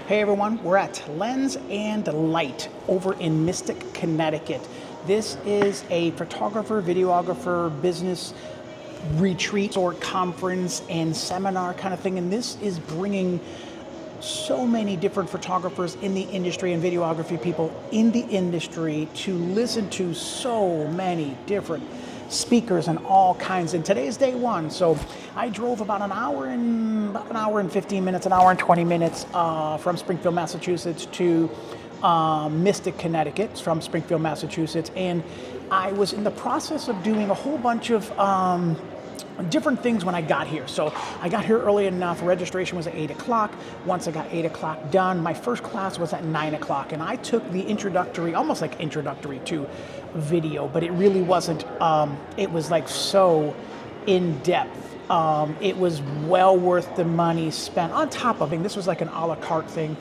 Hey everyone, we're at Lens and Light over in Mystic, Connecticut. This is a photographer, videographer, business retreat or conference and seminar kind of thing. And this is bringing so many different photographers in the industry and videography people in the industry to listen to so many different speakers and all kinds. And today's day one, so I drove about an hour and 15 minutes, an hour and 20 minutes from Springfield, Massachusetts to Mystic, Connecticut, from Springfield, Massachusetts, and I was in the process of doing a whole bunch of different things when I got here. So I got here early enough. Registration was at 8 o'clock. Once I got 8 o'clock done, my first class was at 9 o'clock, and I took the introductory, almost like introductory to video, but it really wasn't. It was like so in depth. It was well worth the money spent. On top of it, this was like an a la carte thing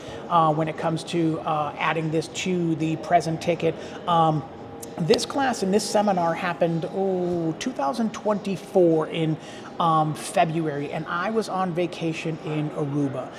when it comes to adding this to the present ticket. This class and this seminar happened 2024 in February, and I was on vacation in Aruba,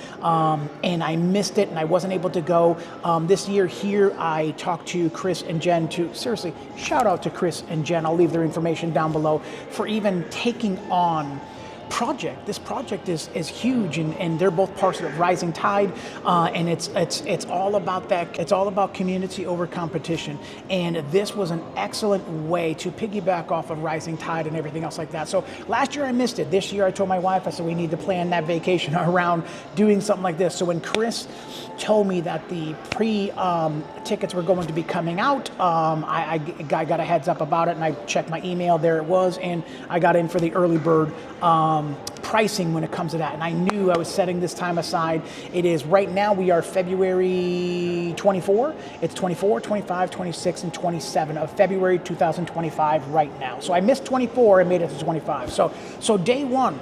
and I missed it, and I wasn't able to go. This year here, I talked to Chris and Jen seriously, shout out to Chris and Jen, I'll leave their information down below, for even taking on project. This project is huge, and they're both parts of Rising Tide, and it's all about that. It's all about community over competition, and this was an excellent way to piggyback off of Rising Tide and everything else like that. So last year I missed it. This year I told my wife, I said we need to plan that vacation around doing something like this. So when Chris told me that the tickets were going to be coming out, I got a heads up about it, and I checked my email. There it was, and I got in for the early bird pricing when it comes to that. And I knew I was setting this time aside. It is right now, we are February 24. It's 24, 25, 26, and 27 of February 2025 right now. So I missed 24 and made it to 25. So day one,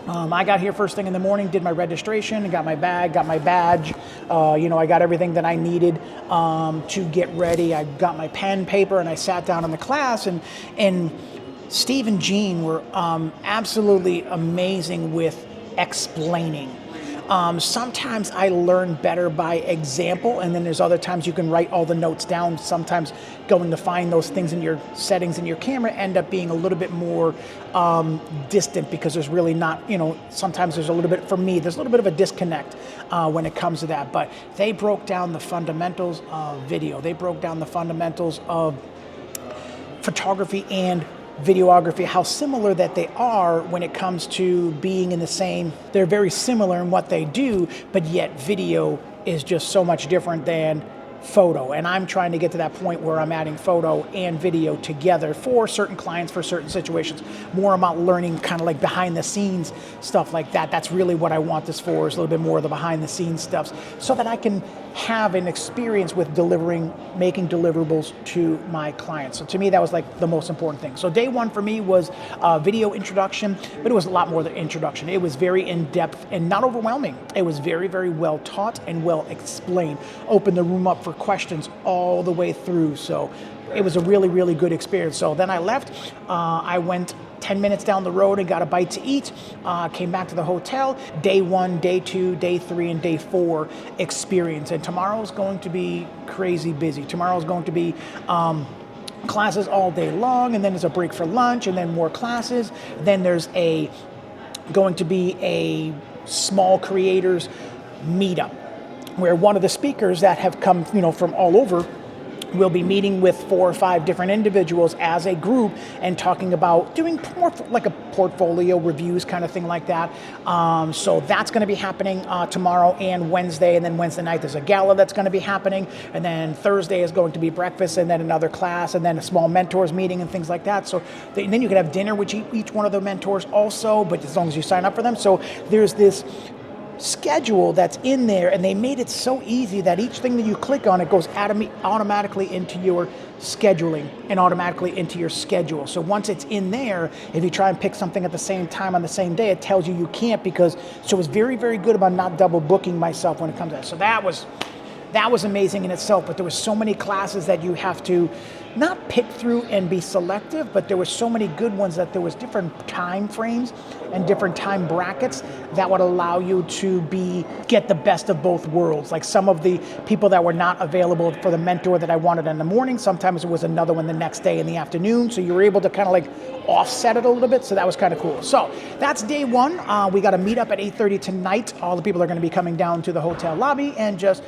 I got here first thing in the morning, did my registration, and got my bag, got my badge. I got everything that I needed to get ready. I got my pen, paper, and I sat down in the class, and Steve and Jean were absolutely amazing with explaining. Sometimes I learn better by example, and then there's other times you can write all the notes down. Sometimes going to find those things in your settings in your camera end up being a little bit more distant, because there's really not, sometimes there's a little bit, for me, there's a little bit of a disconnect when it comes to that. But they broke down the fundamentals of video. They broke down the fundamentals of photography and videography, how similar that they are when it comes to being in the same, they're very similar in what they do, but yet video is just so much different than photo. And I'm trying to get to that point where I'm adding photo and video together for certain clients, for certain situations, more about learning kind of like behind the scenes stuff like that. That's really what I want this for, is a little bit more of the behind the scenes stuff, so that I can have an experience with making deliverables to my clients. So to me, that was like the most important thing. So day one for me was video introduction, but it was a lot more than introduction. It was very in-depth and not overwhelming. It was very, very well taught and well explained. Opened the room up for questions all the way through. So it was a really, really good experience. So then I left. I went 10 minutes down the road and got a bite to eat, came back to the hotel. Day one, day two, day three, and day four experience. And tomorrow's going to be crazy busy. Tomorrow's going to be classes all day long, and then there's a break for lunch, and then more classes. Then there's going to be a small creators meetup, where one of the speakers that have come from all over will be meeting with 4 or 5 different individuals as a group and talking about doing more like a portfolio reviews kind of thing like that. So that's going to be happening tomorrow and Wednesday, and then Wednesday night there's a gala that's going to be happening, and then Thursday is going to be breakfast, and then another class, and then a small mentors meeting and things like that. So then you can have dinner with each one of the mentors also, but as long as you sign up for them. So there's this schedule that's in there, and they made it so easy that each thing that you click on, it goes automatically into your scheduling and automatically into your schedule. So once it's in there, if you try and pick something at the same time on the same day, it tells you can't, so it's very, very good about not double booking myself when it comes to that. So that was that was amazing in itself, but there was so many classes that you have to not pick through and be selective, but there were so many good ones that there was different time frames and different time brackets that would allow you to get the best of both worlds. Like some of the people that were not available for the mentor that I wanted in the morning, sometimes it was another one the next day in the afternoon, so you were able to kind of like offset it a little bit, so that was kind of cool. So that's day one. We got a meetup at 8:30 tonight. All the people are going to be coming down to the hotel lobby and just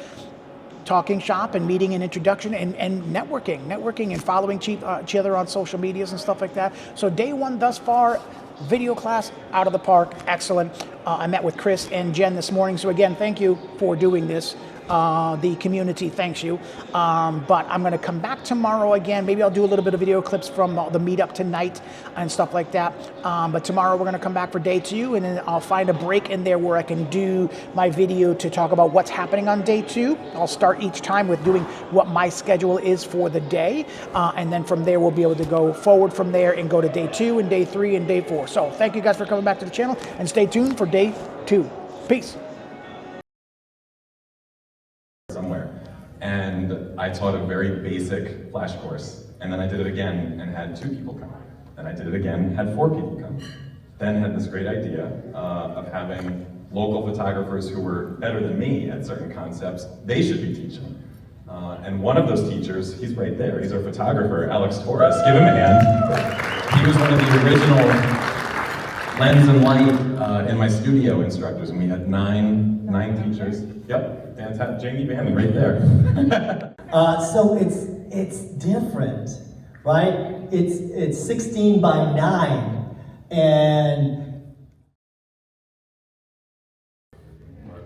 talking shop and meeting and introduction and networking and following each other on social medias and stuff like that. So day one thus far, video class out of the park, excellent. I met with Chris and Jen this morning, so again, thank you for doing this. The community thanks you. But I'm going to come back tomorrow again. Maybe I'll do a little bit of video clips from the meetup tonight and stuff like that. But tomorrow we're going to come back for day two, and then I'll find a break in there where I can do my video to talk about what's happening on day two. I'll start each time with doing what my schedule is for the day. And then from there, we'll be able to go forward from there and go to day two and day three and day four. So thank you guys for coming back to the channel, and stay tuned for day two. Peace. Somewhere. And I taught a very basic flash course. And then I did it again and had 2 people come. Then I did it again, had 4 people come. Then had this great idea of having local photographers who were better than me at certain concepts, they should be teaching. And one of those teachers, he's right there, he's our photographer, Alex Torres. Give him a hand. He was one of the original lens and light in my studio instructors, and we had nine teachers. Yep, fantastic. Jamie Van right there. So it's different, right? It's 16 by 9, and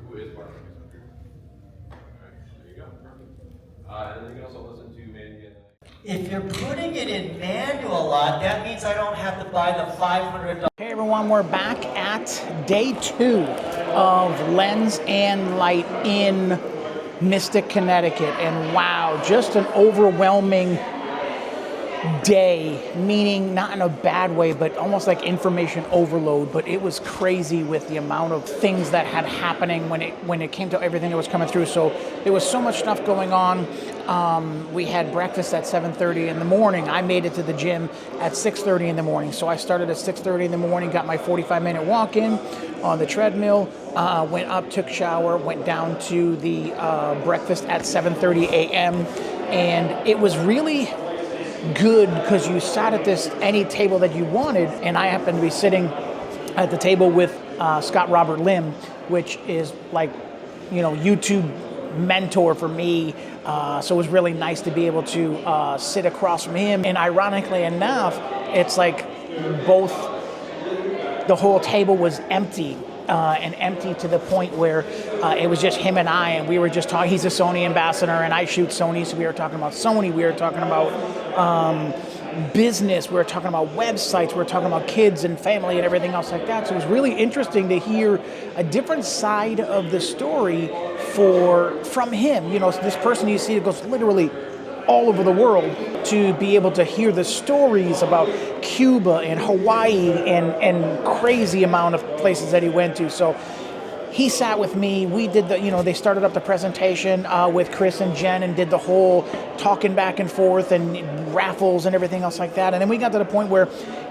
who is Mark? There you go. And then you can also listen to maybe. if you're putting it in manual a lot, that means I don't have to buy the $500. Hey everyone, we're back at day 2 of Lens and Light in Mystic, Connecticut. And wow, just an overwhelming day, meaning not in a bad way, but almost like information overload. But it was crazy with the amount of things that had happening when it came to everything that was coming through. So there was so much stuff going on. We had breakfast at 7:30 in the morning. I made it to the gym at 6:30 in the morning. So I started at 6:30 in the morning, got my 45-minute walk in on the treadmill, went up, took a shower, went down to the breakfast at 7:30 a.m. And it was really good because you sat at any table that you wanted, and I happened to be sitting at the table with Scott Robert Lim, which is like, YouTube mentor for me. So it was really nice to be able to sit across from him. And ironically enough, it's like the whole table was empty. And empty to the point where it was just him and I, and we were just talking. He's a Sony ambassador, and I shoot Sony, so we were talking about Sony. We were talking about business. We were talking about websites. We were talking about kids and family and everything else like that. So it was really interesting to hear a different side of the story from him. This person you see that goes literally all over the world, to be able to hear the stories about Cuba and Hawaii and crazy amount of places that he went to. So he sat with me. We did they started up the presentation with Chris and Jen and did the whole talking back and forth and raffles and everything else like that. And then we got to the point where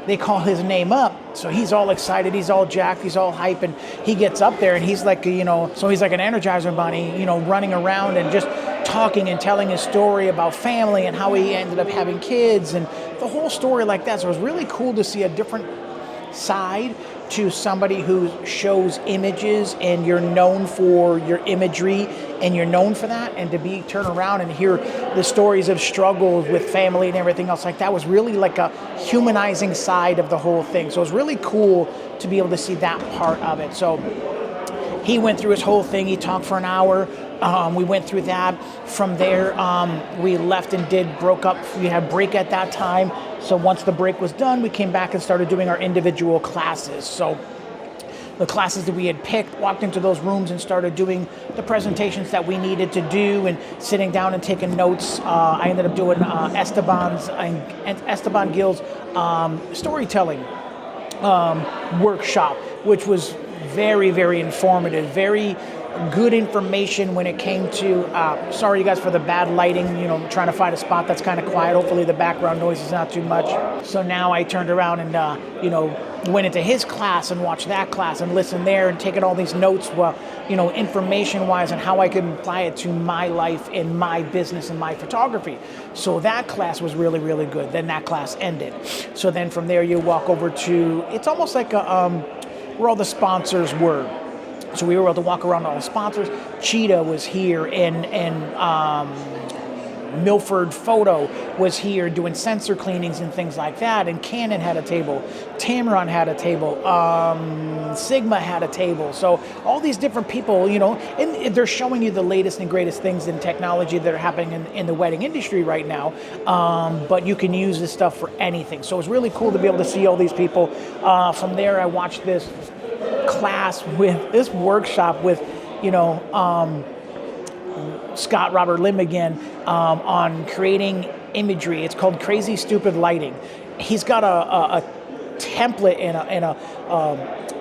they call his name up. So he's all excited, he's all jacked, he's all hype, and he gets up there and he's like, so he's like an Energizer bunny, running around and just talking and telling his story about family and how he ended up having kids and the whole story like that. So it was really cool to see a different side to somebody who shows images, and you're known for your imagery and you're known for that, and to turn around and hear the stories of struggles with family and everything else like that was really like a humanizing side of the whole thing. So it was really cool to be able to see that part of it. So he went through his whole thing. He talked for an hour. We went through that. From there, we left and broke up. We had a break at that time. So once the break was done, we came back and started doing our individual classes. So the classes that we had picked, walked into those rooms and started doing the presentations that we needed to do and sitting down and taking notes. I ended up doing Esteban Gill's storytelling workshop, which was very, very informative, very good information when it came to, sorry you guys for the bad lighting, trying to find a spot that's kind of quiet. Hopefully the background noise is not too much. So now I turned around and, went into his class and watched that class and listened there and taken all these notes, information-wise, and how I could apply it to my life and my business and my photography. So that class was really, really good. Then that class ended. So then from there you walk over to, it's almost like where all the sponsors were. So we were able to walk around all the sponsors. Cheetah was here, and Milford Photo was here doing sensor cleanings and things like that. And Canon had a table. Tamron had a table. Sigma had a table. So all these different people, and they're showing you the latest and greatest things in technology that are happening in the wedding industry right now. But you can use this stuff for anything. So it was really cool to be able to see all these people. From there, I watched this class with this workshop with, Scott Robert Lim again, on creating imagery. It's called Crazy Stupid Lighting. He's got a template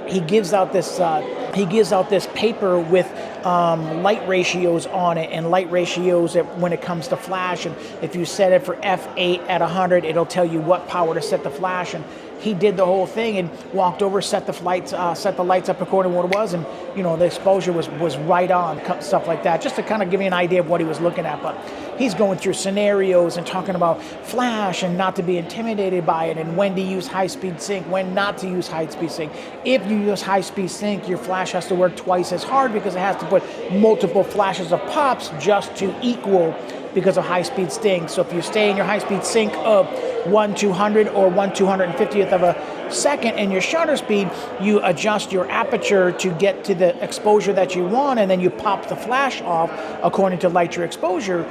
he gives out this paper with light ratios on it, and light ratios when it comes to flash. And if you set it for f8 at 100, it'll tell you what power to set the flash. And he did the whole thing and walked over, set the lights up according to what it was, and the exposure was right on, stuff like that, just to kind of give you an idea of what he was looking at. But he's going through scenarios and talking about flash and not to be intimidated by it, and when to use high-speed sync, when not to use high-speed sync. If you use high-speed sync, your flash has to work twice as hard because it has to put multiple flashes of pops just to equal because of high-speed sync. So if you stay in your high-speed sync of 1/200 or 1/250th of a second in your shutter speed, you adjust your aperture to get to the exposure that you want, and then you pop the flash off according to light your exposure.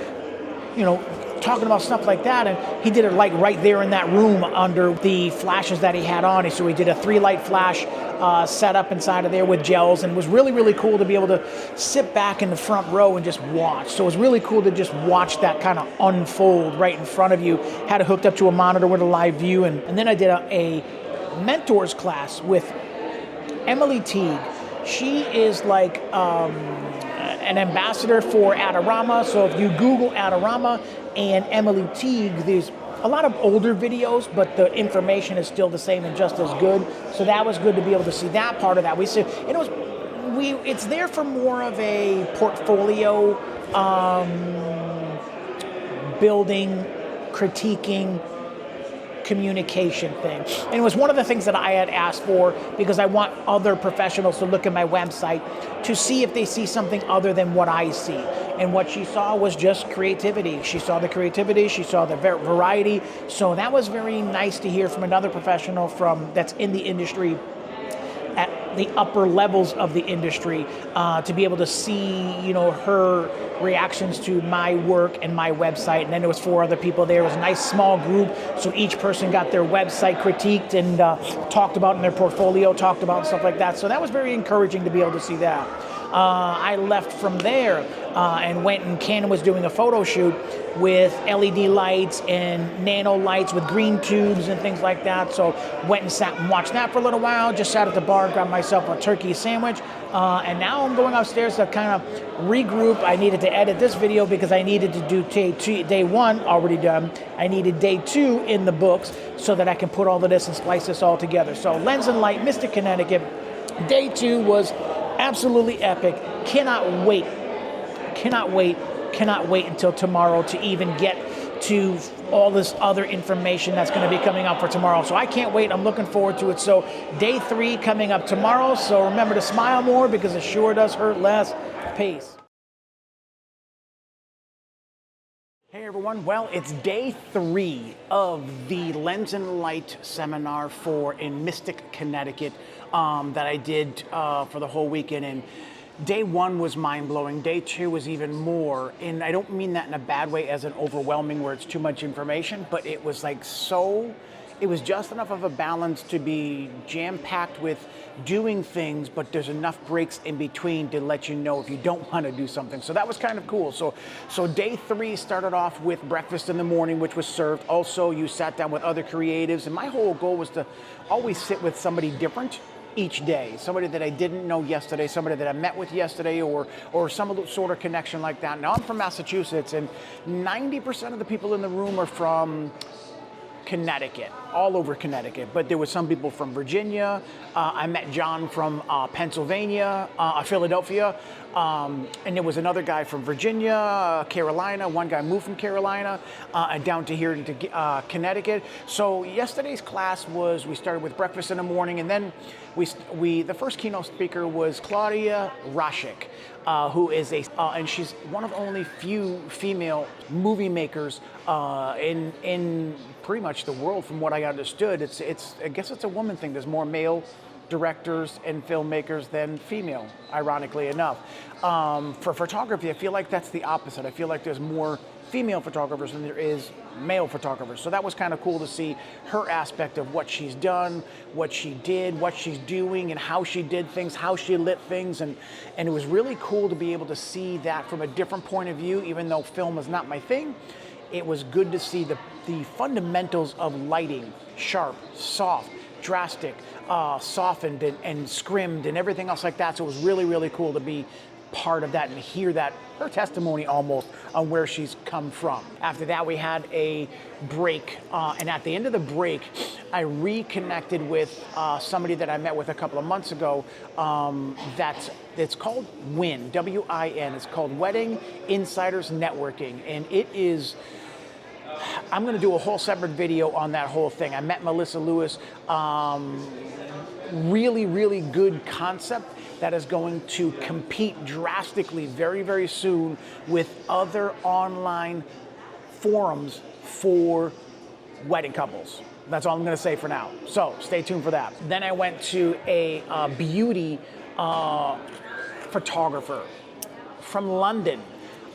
Talking about stuff like that, and he did it like right there in that room under the flashes that he had on. So he did a 3-light flash setup inside of there with gels, and it was really, really cool to be able to sit back in the front row and just watch. So it was really cool to just watch that kind of unfold right in front of you. Had it hooked up to a monitor with a live view, and then I did a mentors class with Emily Teague. She is like an ambassador for Adorama. So if you Google Adorama and Emily Teague, there's a lot of older videos, but the information is still the same and just as good. So that was good to be able to see that part of that. It's there for more of a portfolio building, critiquing, communication thing. And it was one of the things that I had asked for because I want other professionals to look at my website to see if they see something other than what I see. And what she saw was just creativity. She saw the creativity, she saw the variety. So that was very nice to hear from another professional that's in the industry, at the upper levels of the industry, to be able to see, her reactions to my work and my website. And then there was 4 other people there. It was a nice small group, so each person got their website critiqued and talked about in their portfolio, talked about and stuff like that. So that was very encouraging to be able to see that. I left from there and went, and Canon was doing a photo shoot with LED lights and nano lights with green tubes and things like that. So went and sat and watched that for a little while, just sat at the bar and grabbed myself a turkey sandwich. And now I'm going upstairs to kind of regroup. I needed to edit this video because I needed to do day 1 already done. I needed day 2 in the books so that I can put all of this and splice this all together. So Lens and Light, Mystic, Connecticut. Day 2 was absolutely epic. Cannot wait until tomorrow to even get to all this other information that's going to be coming up for tomorrow. So I can't wait. I'm looking forward to it. So day 3 coming up tomorrow. So remember to smile more because it sure does hurt less. Peace. Hey everyone, well, it's day 3 of the Lens and Light seminar in Mystic, Connecticut that I did for the whole weekend. And day 1 was mind-blowing. Day 2 was even more. And I don't mean that in a bad way as an overwhelming where it's too much information, but it was like it was just enough of a balance to be jam-packed with doing things, but there's enough breaks in between to let you know if you don't want to do something. So that was kind of cool. So day 3 started off with breakfast in the morning, which was served. Also, you sat down with other creatives, and my whole goal was to always sit with somebody different each day, somebody that I didn't know yesterday, somebody that I met with yesterday, or some sort of connection like that. Now I'm from Massachusetts, and 90% of the people in the room are from Connecticut, all over Connecticut, but there was some people from Virginia. I met John from Pennsylvania, Philadelphia, and there was another guy from Virginia, Carolina. One guy moved from Carolina and down to here into Connecticut. So yesterday's class was, we started with breakfast in the morning, and then the first keynote speaker was Claudia Rashik, who is and she's one of only few female movie makers in pretty much the world, from what I understood. I guess it's a woman thing. There's more male directors and filmmakers than female, ironically enough. For photography, I feel like that's the opposite. I feel like there's more female photographers than there is male photographers. So that was kind of cool to see her aspect of what she's done, what she did, what she's doing, and how she did things, how she lit things. And it was really cool to be able to see that from a different point of view, even though film is not my thing. It was good to see the fundamentals of lighting, sharp, soft, drastic, softened and scrimmed and everything else like that. So it was really, really cool to be part of that and hear that, her testimony almost on where she's come from. After that, we had a break, and at the end of the break, I reconnected with somebody that I met with a couple of months ago. It's called WIN, W-I-N. It's called Wedding Insiders Networking, and it is, I'm going to do a whole separate video on that whole thing. I met Melissa Lewis. Really, really good concept that is going to compete drastically very, very soon with other online forums for wedding couples. That's all I'm going to say for now. So stay tuned for that. Then I went to a beauty photographer from London,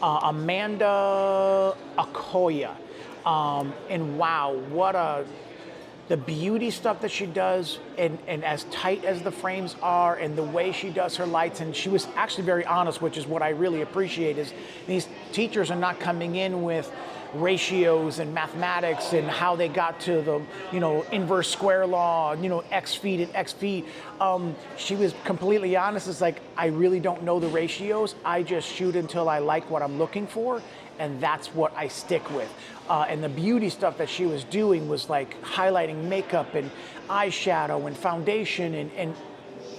Amanda Akoya. And wow, the beauty stuff that she does, and as tight as the frames are, and the way she does her lights, and she was actually very honest, which is what I really appreciate, is these teachers are not coming in with ratios and mathematics and how they got to the inverse square law, x feet and x feet. She was completely honest. It's like, I really don't know the ratios. I just shoot until I like what I'm looking for, and that's what I stick with. And the beauty stuff that she was doing was like highlighting makeup and eyeshadow and foundation and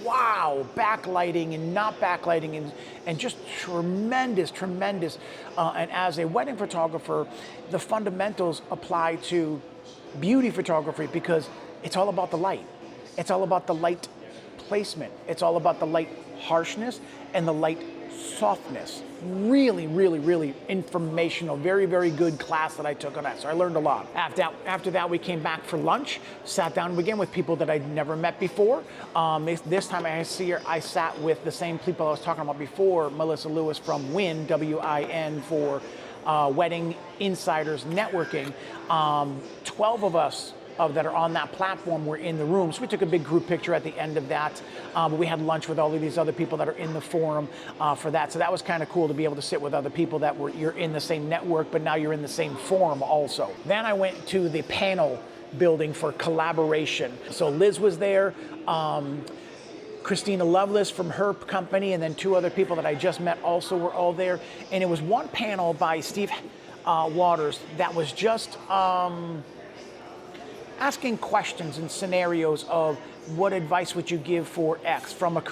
wow, backlighting and not backlighting and just tremendous. And as a wedding photographer, the fundamentals apply to beauty photography because it's all about the light. It's all about the light placement. It's all about the light harshness and the light softness. Really informational, very good class that I took on that. So I learned a lot. After that, we came back for lunch, sat down again with people that I'd never met before. This time I sat with the same people I was talking about before, Melissa Lewis from WIN, W-I-N, for Wedding Insiders Networking. 12 of us that are on that platform were in the room. So we took a big group picture at the end of that. But we had lunch with all of these other people that are in the forum for that. So that was kind of cool to be able to sit with other people that you're in the same network, but now you're in the same forum also. Then I went to the panel building for collaboration. So Liz was there, Christina Lovelace from her company, and then two other people that I just met also were all there. And it was one panel by Steve Waters that was just asking questions and scenarios of what advice would you give for X from a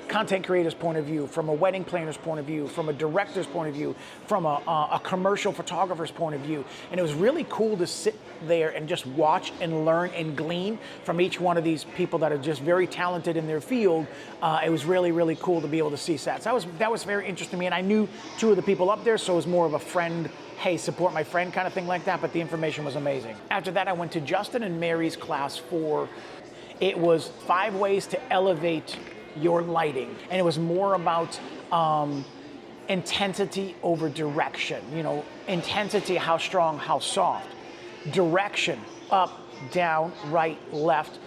content creator's point of view, from a wedding planner's point of view, from a director's point of view, from a commercial photographer's point of view. And it was really cool to sit there and just watch and learn and glean from each one of these people that are just very talented in their field. It was really cool to be able to see that. So that was very interesting to me, and I knew two of the people up there, so it was more of a friend, hey, support my friend kind of thing like that, but the information was amazing. After that, I went to Justin and Mary's class it was 5 ways to elevate your lighting. And it was more about intensity over direction. Intensity, how strong, how soft. Direction, up, down, right, left,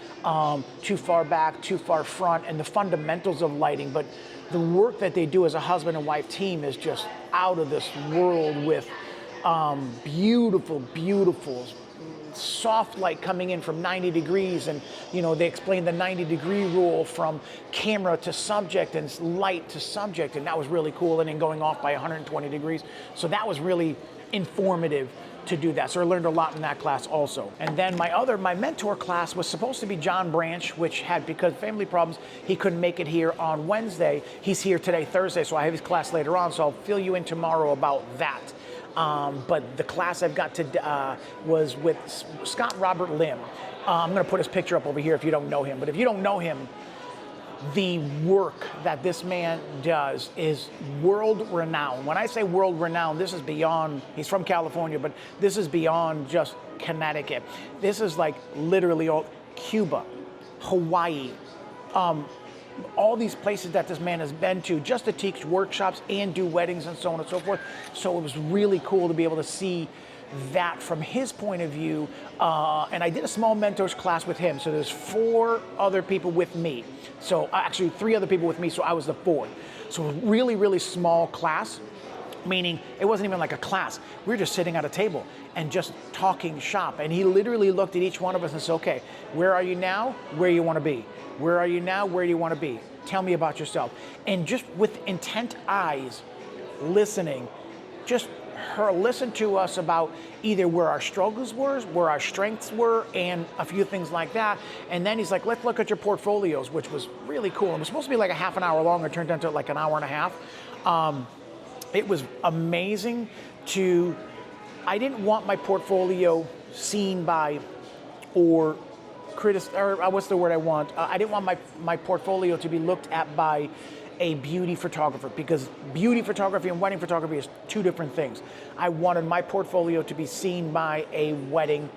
too far back, too far front, and the fundamentals of lighting. But the work that they do as a husband and wife team is just out of this world with beautiful soft light coming in from 90 degrees, and they explained the 90-degree rule from camera to subject and light to subject, and that was really cool, and then going off by 120 degrees. So that was really informative to do that. So I learned a lot in that class also. And then my mentor class was supposed to be John Branch, which because family problems, he couldn't make it here on Wednesday. He's here today, Thursday, so I have his class later on, so I'll fill you in tomorrow about that. But the class I've got was with Scott Robert Lim. I'm going to put his picture up over here if you don't know him. But if you don't know him, the work that this man does is world renowned. When I say world renowned, this is beyond, he's from California, but this is beyond just Connecticut. This is like literally all Cuba, Hawaii, all these places that this man has been to just to teach workshops and do weddings and so on and so forth. So it was really cool to be able to see that from his point of view. And I did a small mentors class with him. So there's 4 other people with me. So actually 3 other people with me, so I was the 4th. So a really, really small class, meaning it wasn't even like a class. We were just sitting at a table and just talking shop. And he literally looked at each one of us and said, okay, where are you now? Where you want to be? Where are you now? Where do you want to be? Tell me about yourself. And just with intent eyes, listening, just listen to us about either where our struggles were, where our strengths were, and a few things like that. And then he's like, let's look at your portfolios, which was really cool. It was supposed to be like a half an hour long. It turned into like an hour and a half. It was amazing I didn't want my portfolio seen by or what's the word I want? I didn't want my portfolio to be looked at by a beauty photographer, because beauty photography and wedding photography is 2 different things. I wanted my portfolio to be seen by a wedding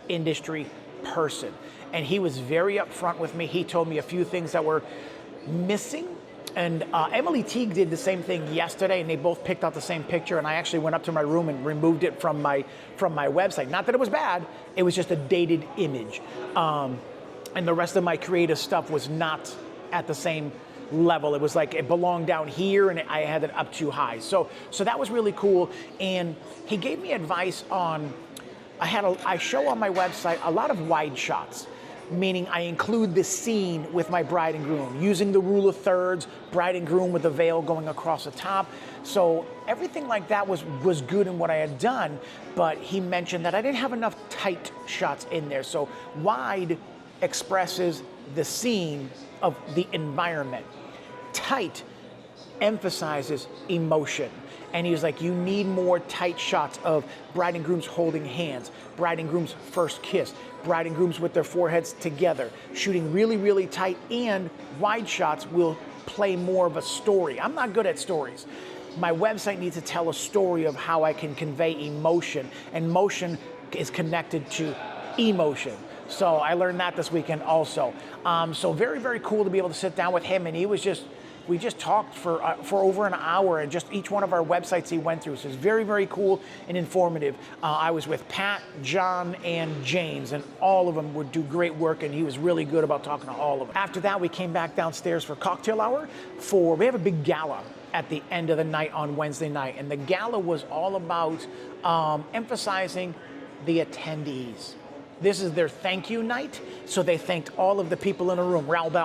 industry person. And he was very upfront with me. He told me a few things that were missing. And Emily Teague did the same thing yesterday, and they both picked out the same picture. And I actually went up to my room and removed it from my website. Not that it was bad, it was just a dated image. And the rest of my creative stuff was not at the same level. It was like it belonged down here, and I had it up too high. So that was really cool. And he gave me advice on. I show on my website a lot of wide shots, meaning I include the scene with my bride and groom, using the rule of thirds, bride and groom with the veil going across the top. So everything like that was good in what I had done, but he mentioned that I didn't have enough tight shots in there. So wide expresses the scene of the environment. Tight emphasizes emotion. And he was like, you need more tight shots of bride and grooms holding hands, bride and groom's first kiss, bride and grooms with their foreheads together, shooting really, really tight, and wide shots will play more of a story. I'm not good at stories. My website needs to tell a story of how I can convey emotion, and motion is connected to emotion. So I learned that this weekend also. So very, very cool to be able to sit down with him, and we just talked for over an hour, and just each one of our websites he went through. So it's very, very cool and informative. I was with Pat, John, and James, and all of them would do great work, and he was really good about talking to all of them. After that, we came back downstairs for cocktail hour. We have a big gala at the end of the night on Wednesday night, and the gala was all about emphasizing the attendees. This is their thank you night, so they thanked all of the people in the room. Rob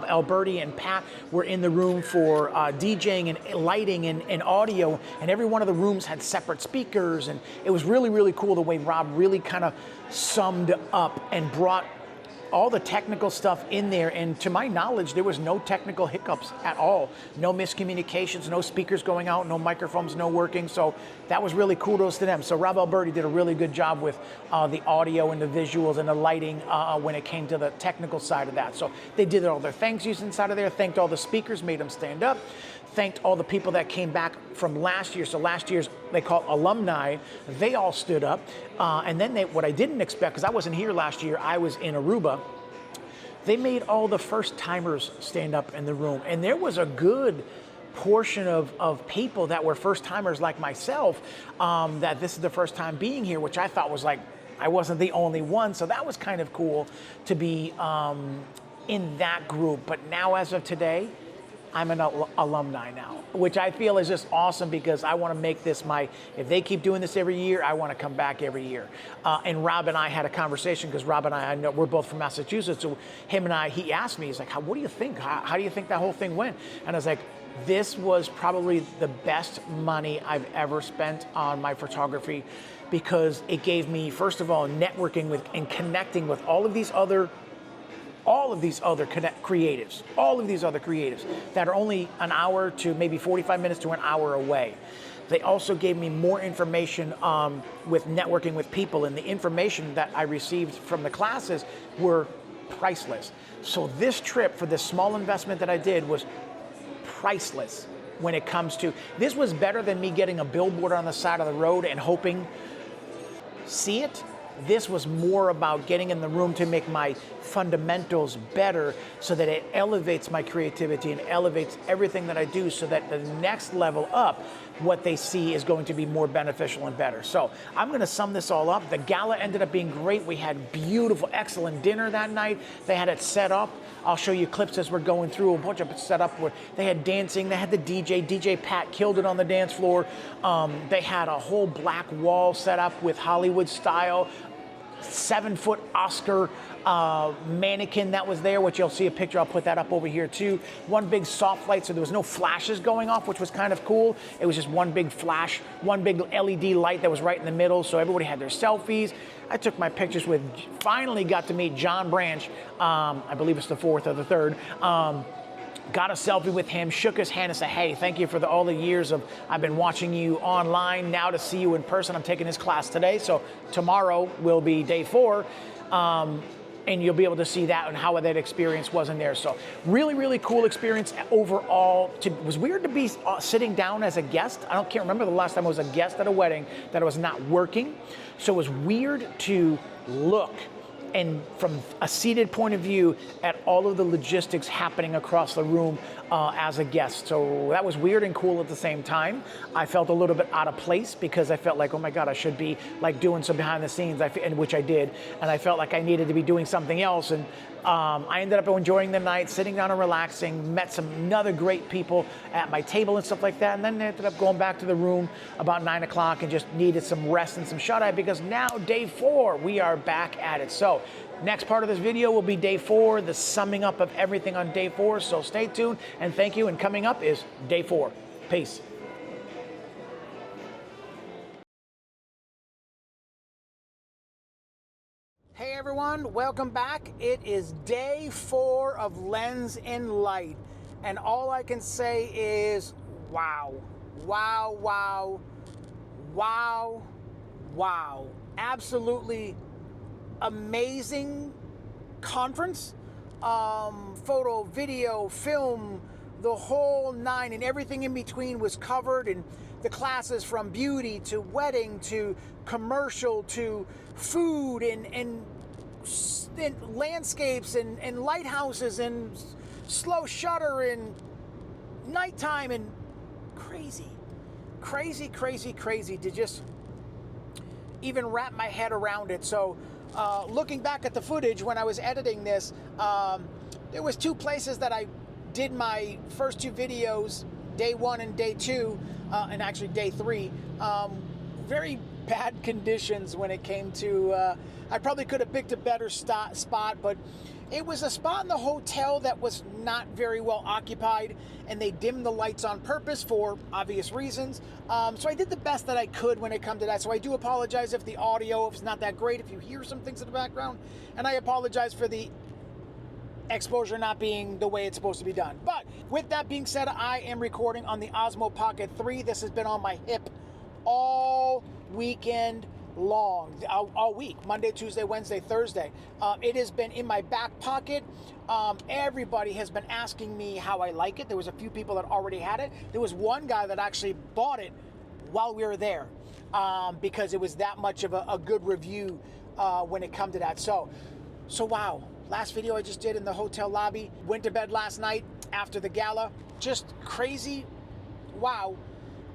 Alberti and Pat were in the room for DJing and lighting and audio, and every one of the rooms had separate speakers, and it was really, really cool the way Rob really kind of summed up and brought all the technical stuff in there, and to my knowledge, there was no technical hiccups at all. No miscommunications, no speakers going out, no microphones, no working, so that was really kudos to them. So Rob Alberti did a really good job with the audio and the visuals and the lighting when it came to the technical side of that. So they did all their thank yous inside of there, thanked all the speakers, made them stand up, thanked all the people that came back from last year. So last year's, they call it alumni, they all stood up. And then what I didn't expect, because I wasn't here last year, I was in Aruba, they made all the first timers stand up in the room. And there was a good portion of people that were first timers like myself, that this is the first time being here, which I thought was like, I wasn't the only one. So that was kind of cool to be in that group. But now as of today, I'm an alumni now, which I feel is just awesome because I want to make this if they keep doing this every year, I want to come back every year. And Rob and I had a conversation because Rob and I know we're both from Massachusetts. So he asked me, he's like, what do you think? How do you think that whole thing went? And I was like, this was probably the best money I've ever spent on my photography because it gave me, first of all, networking with and connecting with all of these other creatives that are only an hour to maybe 45 minutes to an hour away. They also gave me more information with networking with people, and the information that I received from the classes were priceless. So this trip, for this small investment that I did, was priceless when it comes to, this was better than me getting a billboard on the side of the road and hoping, see it? This was more about getting in the room to make my fundamentals better so that it elevates my creativity and elevates everything that I do so that the next level up, what they see is going to be more beneficial and better. So I'm going to sum this all up. The gala ended up being great. We had beautiful, excellent dinner that night. They had it set up. I'll show you clips as we're going through a bunch of it set up where they had dancing. They had the DJ Pat killed it on the dance floor. They had a whole black wall set up with Hollywood style. 7-foot Oscar mannequin that was there, which you'll see a picture. I'll put that up over here too. One big soft light, so there was no flashes going off, which was kind of cool. It was just one big flash, one big LED light that was right in the middle, so everybody had their selfies. I took my pictures with, finally got to meet John Branch, I believe it's the fourth or the third. Got a selfie with him, shook his hand and said, hey, thank you for all the years of, I've been watching you online, now to see you in person. I'm taking this class today, so tomorrow will be day 4. And you'll be able to see that and how that experience was in there. So really, really cool experience overall. It was weird to be sitting down as a guest. Can't remember the last time I was a guest at a wedding that I was not working. So it was weird to look and from a seated point of view at all of the logistics happening across the room as a guest. So that was weird and cool at the same time. I felt a little bit out of place because I felt like, oh my God, I should be like doing some behind the scenes, which I did. And I felt like I needed to be doing something else. And I ended up enjoying the night, sitting down and relaxing, met some other great people at my table and stuff like that. And then I ended up going back to the room about 9 o'clock and just needed some rest and some shut-eye because now day 4, we are back at it. So next part of this video will be day 4, the summing up of everything on day 4. So stay tuned and thank you. And coming up is day 4. Peace. Hey everyone, welcome back. It is day 4 of Lens and Light. And all I can say is, wow, wow, wow, wow, wow. Absolutely amazing conference. Photo, video, film, the whole 9 and everything in between was covered, and the classes from beauty to wedding to commercial to food and landscapes and lighthouses and slow shutter and nighttime and crazy to just even wrap my head around it. So looking back at the footage when I was editing this, there was 2 places that I did my first 2 videos, day 1 and day 2, and actually day 3. Very bad conditions when it came to, I probably could have picked a better spot, but it was a spot in the hotel that was not very well occupied, and they dimmed the lights on purpose for obvious reasons. So I did the best that I could when it comes to that. So I do apologize if the audio, if it's not that great, if you hear some things in the background, and I apologize for the exposure not being the way it's supposed to be done. But with that being said, I am recording on the Osmo Pocket 3. This has been on my hip all weekend long, all week, Monday, Tuesday, Wednesday, Thursday. It has been in my back pocket. Everybody has been asking me how I like it. There was a few people that already had it. There was one guy that actually bought it while we were there because it was that much of a good review when it comes to that. So wow. Last video I just did in the hotel lobby. Went to bed last night after the gala. Just crazy. Wow.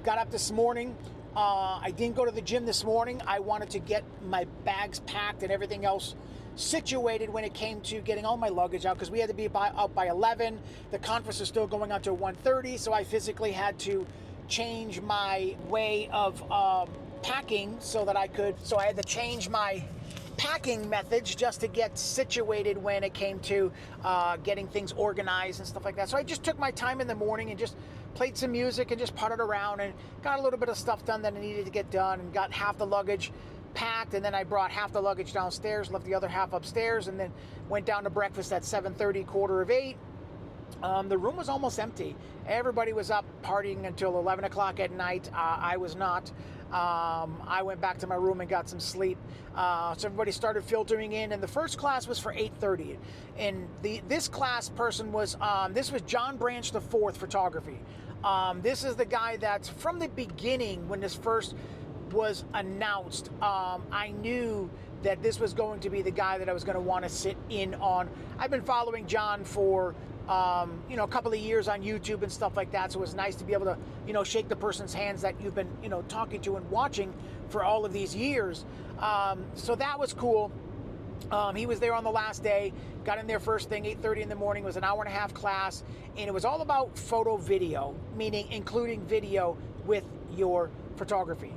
Got up this morning. I didn't go to the gym this morning. I wanted to get my bags packed and everything else situated when it came to getting all my luggage out, because we had to be out by 11. The conference is still going on till 1:30, so I physically had to change my way of packing so I had to change my packing methods just to get situated when it came to getting things organized and stuff like that. So I just took my time in the morning and just played some music and just putted around and got a little bit of stuff done that I needed to get done, and got half the luggage packed, and then I brought half the luggage downstairs, left the other half upstairs, and then went down to breakfast at 7:30, 7:45. The room was almost empty. Everybody was up partying until 11 o'clock at night. I was not. I went back to my room and got some sleep. So everybody started filtering in, and the first class was for 8:30. And this class person was, this was John Branch IV Photography. This is the guy that's from the beginning, when this first was announced, I knew that this was going to be the guy that I was going to want to sit in on. I've been following John for a couple of years on YouTube and stuff like that, so it was nice to be able to shake the person's hands that you've been talking to and watching for all of these years. So that was cool. He was there on the last day, got in there first thing, 8:30 in the morning. It was an hour and a half class, and it was all about photo video, meaning including video with your photography.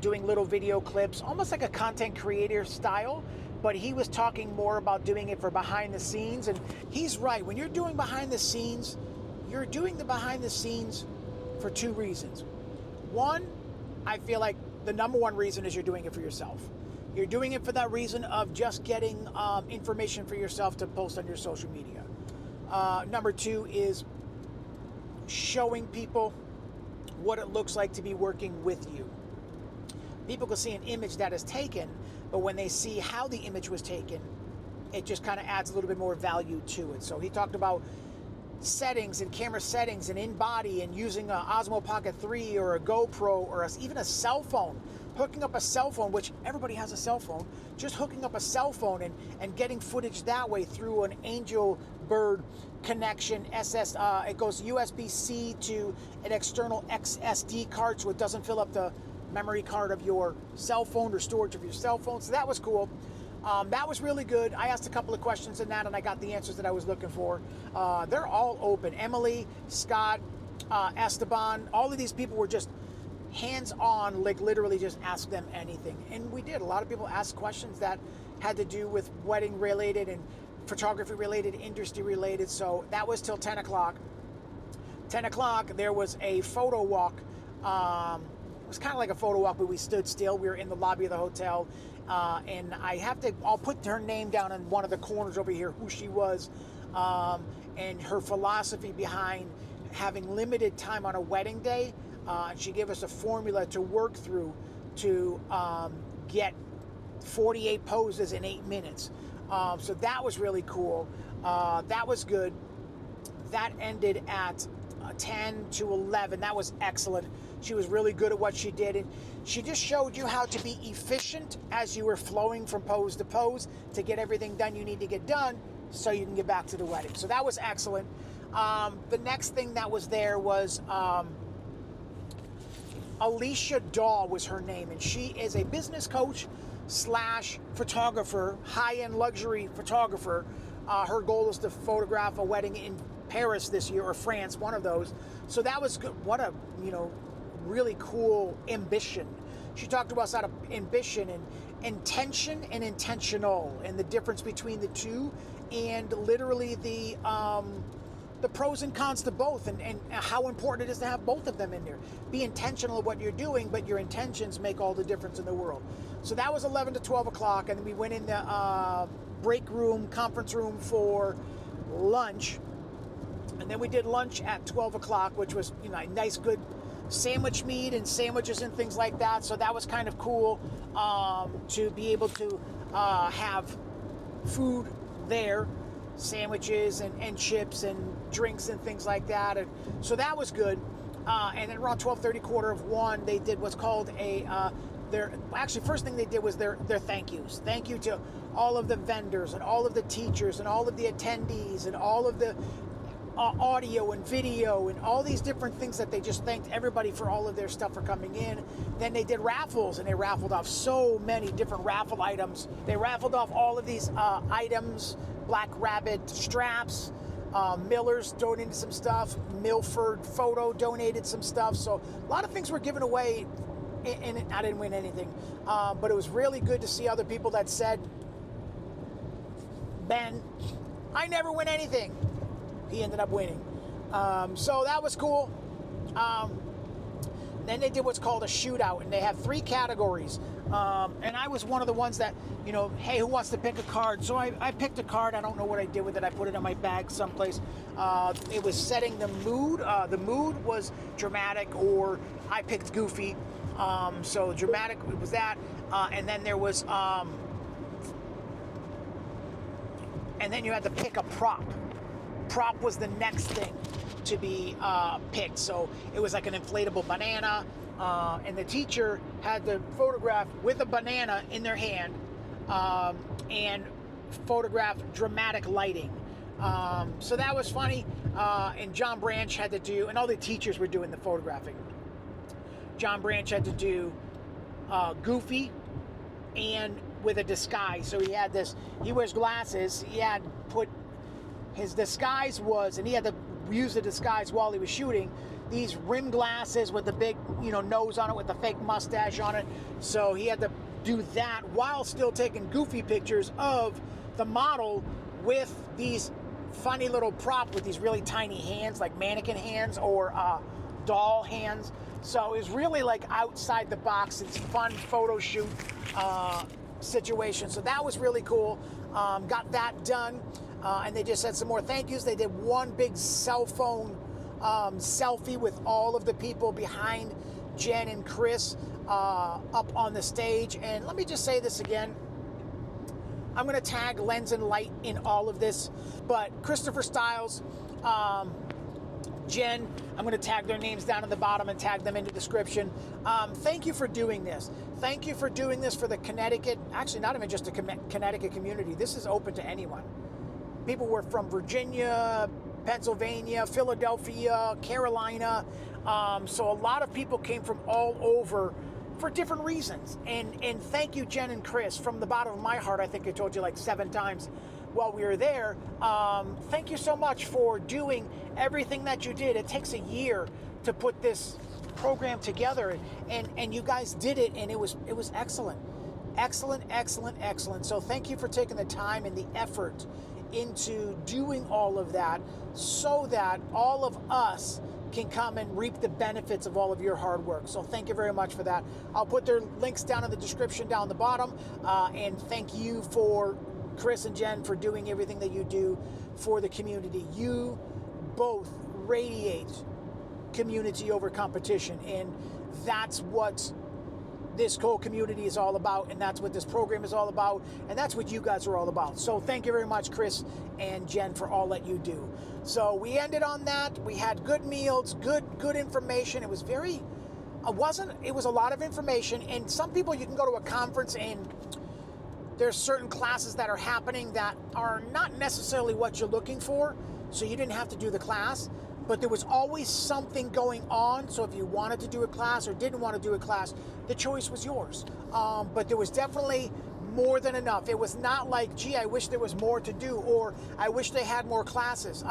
Doing little video clips, almost like a content creator style, but he was talking more about doing it for behind the scenes. And he's right. When you're doing behind the scenes, you're doing the behind the scenes for two reasons. One, I feel like the number one reason is you're doing it for yourself. You're doing it for that reason of just getting information for yourself to post on your social media. Number two is showing people what it looks like to be working with you. People can see an image that is taken, but when they see how the image was taken, it just kind of adds a little bit more value to it. So he talked about settings and camera settings and in body, and using an Osmo Pocket 3 or a GoPro or even a cell phone. Hooking up a cell phone, which everybody has a cell phone, just hooking up a cell phone and getting footage that way through an Angel Bird connection. It goes USB-C to an external XSD card, so it doesn't fill up the memory card of your cell phone or storage of your cell phone. So that was cool. That was really good. I asked a couple of questions in that, and I got the answers that I was looking for. They're all open. Emily, Scott, Esteban, all of these people were just hands-on, like literally just ask them anything. And we did. A lot of people asked questions that had to do with wedding related and photography related, industry related. So that was till 10 o'clock. 10 o'clock, there was a photo walk. It was kind of like a photo walk, but we stood still. We were in the lobby of the hotel. And I'll put her name down in one of the corners over here, who she was, and her philosophy behind having limited time on a wedding day. She gave us a formula to work through to get 48 poses in 8 minutes. So that was really cool. That was good. That ended at 10 to 11. That was excellent. She was really good at what she did, and she just showed you how to be efficient as you were flowing from pose to pose to get everything done you need to get done so you can get back to the wedding. So that was excellent. The next thing that was there was Alicia Dahl was her name, and she is a business coach slash photographer, high-end luxury photographer. Her goal is to photograph a wedding in Paris this year, or France, one of those. So that was good. What a, really cool ambition. She talked to us about ambition and intention and intentional, and the difference between the two, and literally the pros and cons to both, and how important it is to have both of them in there. Be intentional of what you're doing, but your intentions make all the difference in the world. So that was 11 to 12 o'clock, and then we went in the break room, conference room for lunch. And then we did lunch at 12 o'clock, which was a nice, good sandwich meat and sandwiches and things like that. So that was kind of cool to be able to have food there, sandwiches and chips and drinks and things like that. And so that was good. And then around 12:30, 1:15, they did what's called first thing they did was their thank yous. Thank you to all of the vendors and all of the teachers and all of the attendees and all of the audio and video and all these different things that they just thanked everybody for all of their stuff for coming in. Then they did raffles, and they raffled off so many different raffle items. They raffled off all of these items, Black Rabbit straps, Miller's donated some stuff, Milford Photo donated some stuff. So a lot of things were given away, and I didn't win anything. But it was really good to see other people that said, Ben, I never win anything. He ended up winning. So that was cool. Then they did what's called a shootout, and they have 3 categories. And I was one of the ones that, hey, who wants to pick a card? So I picked a card. I don't know what I did with it. I put it in my bag someplace. It was setting the mood. The mood was dramatic, or I picked goofy. So dramatic was that. And then there was, and then you had to pick a prop. Prop was the next thing to be picked. So it was like an inflatable banana, and the teacher had to photograph with a banana in their hand and photograph dramatic lighting. So that was funny. And John Branch had to do, and all the teachers were doing the photographing. John Branch had to do Goofy and with a disguise. So he had this, he wears glasses. He had put, his disguise was, and he had to use the disguise while he was shooting, these rim glasses with the big, nose on it with the fake mustache on it. So he had to do that while still taking goofy pictures of the model with these funny little prop with these really tiny hands, like mannequin hands or doll hands. So it was really like outside the box. It's fun photo shoot situation. So that was really cool. Got that done. And they just said some more thank yous. They did one big cell phone selfie with all of the people behind Jen and Chris up on the stage. And let me just say this again. I'm going to tag Lens and Light in all of this. But Christopher Stiles, Jen, I'm going to tag their names down at the bottom and tag them in the description. Thank you for doing this. Thank you for doing this for the Connecticut, actually not even just the Connecticut community. This is open to anyone. People were from Virginia, Pennsylvania, Philadelphia, Carolina. So a lot of people came from all over for different reasons. And thank you, Jen and Chris, from the bottom of my heart. I think I told you like 7 times while we were there. Thank you so much for doing everything that you did. It takes a year to put this program together, and you guys did it, and it was excellent. Excellent. So thank you for taking the time and the effort into doing all of that so that all of us can come and reap the benefits of all of your hard work. So thank you very much for that. I'll put their links down in the description down the bottom. And thank you for Chris and Jen for doing everything that you do for the community. You both radiate community over competition, and that's what this whole community is all about, and that's what this program is all about, and that's what you guys are all about. So thank you very much, Chris and Jen, for all that you do. So we ended on that. We had good meals, good information. It was it was a lot of information, and some people, you can go to a conference and there's certain classes that are happening that are not necessarily what you're looking for, so you didn't have to do the class. But there was always something going on, so if you wanted to do a class or didn't want to do a class, the choice was yours. But there was definitely more than enough. It was not like, gee, I wish there was more to do, or I wish they had more classes.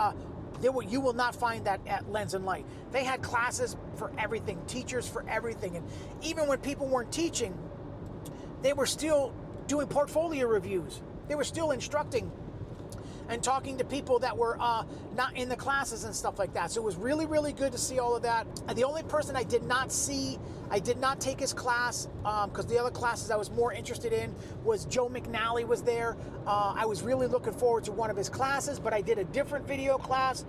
You will not find that at Lens and Light. They had classes for everything, teachers for everything. And even when people weren't teaching, they were still doing portfolio reviews. They were still instructing and talking to people that were not in the classes and stuff like that. So it was really, really good to see all of that. And the only person I did not take his class, because the other classes I was more interested in was Joe McNally was there. I was really looking forward to one of his classes, but I did a different video class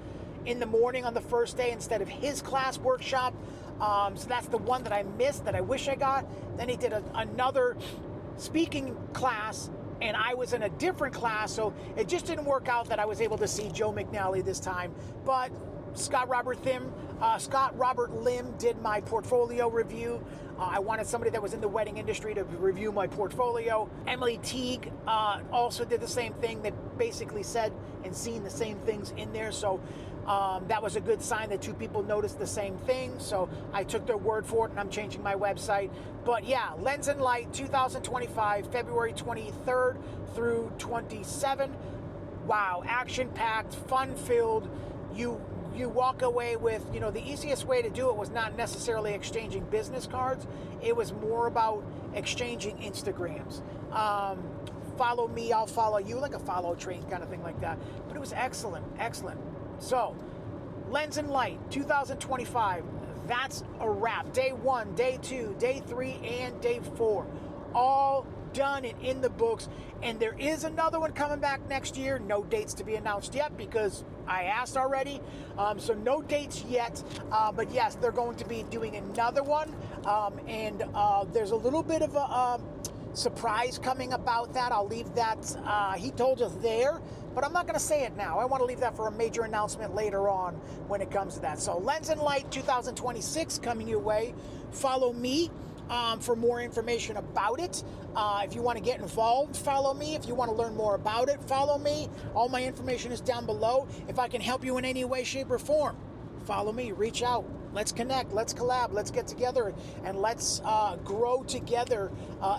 in the morning on the first day instead of his class workshop. So that's the one that I missed that I wish I got. Then he did another speaking class, and I was in a different class, so it just didn't work out that I was able to see Joe McNally this time. But Scott Robert Lim did my portfolio review. I wanted somebody that was in the wedding industry to review my portfolio. Emily Teague also did the same thing. They basically said and seen the same things in there. So that was a good sign that two people noticed the same thing. So I took their word for it, and I'm changing my website. But yeah, Lens and Light 2025, February 23rd through 27. Wow, action-packed, fun-filled. You walk away with, the easiest way to do it was not necessarily exchanging business cards. It was more about exchanging Instagrams. Follow me, I'll follow you, like a follow train kind of thing like that. But it was excellent, excellent. So, Lens and Light 2025, that's a wrap. Day 1, Day 2, Day 3, and Day 4. All done and in the books. And there is another one coming back next year. No dates to be announced yet because I asked already. So no dates yet. But yes, they're going to be doing another one. And there's a little bit of a surprise coming about that. I'll leave that. He told us there, but I'm not going to say it now. I want to leave that for a major announcement later on when it comes to that. So Lens and Light 2026 coming your way. Follow me for more information about it. If you want to get involved, follow me. If you want to learn more about it, follow me. All my information is down below. If I can help you in any way, shape, or form, follow me. Reach out. Let's connect. Let's collab. Let's get together and let's grow together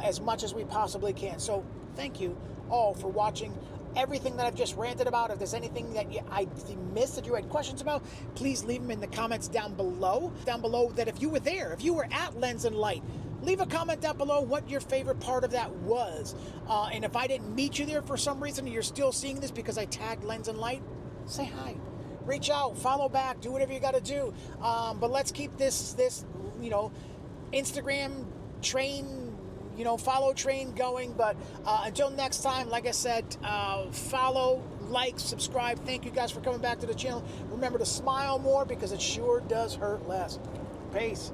as much as we possibly can. So thank you all for watching everything that I've just ranted about. If there's anything that I missed that you had questions about, please leave them in the comments down below. That if you were there, if you were at Lens and Light, leave a comment down below what your favorite part of that was. And if I didn't meet you there for some reason and you're still seeing this because I tagged Lens and Light, say hi. Reach out, follow back, do whatever you got to do. But let's keep this Instagram train, follow train going. But until next time, like I said, follow, like, subscribe. Thank you guys for coming back to the channel. Remember to smile more because it sure does hurt less. Peace.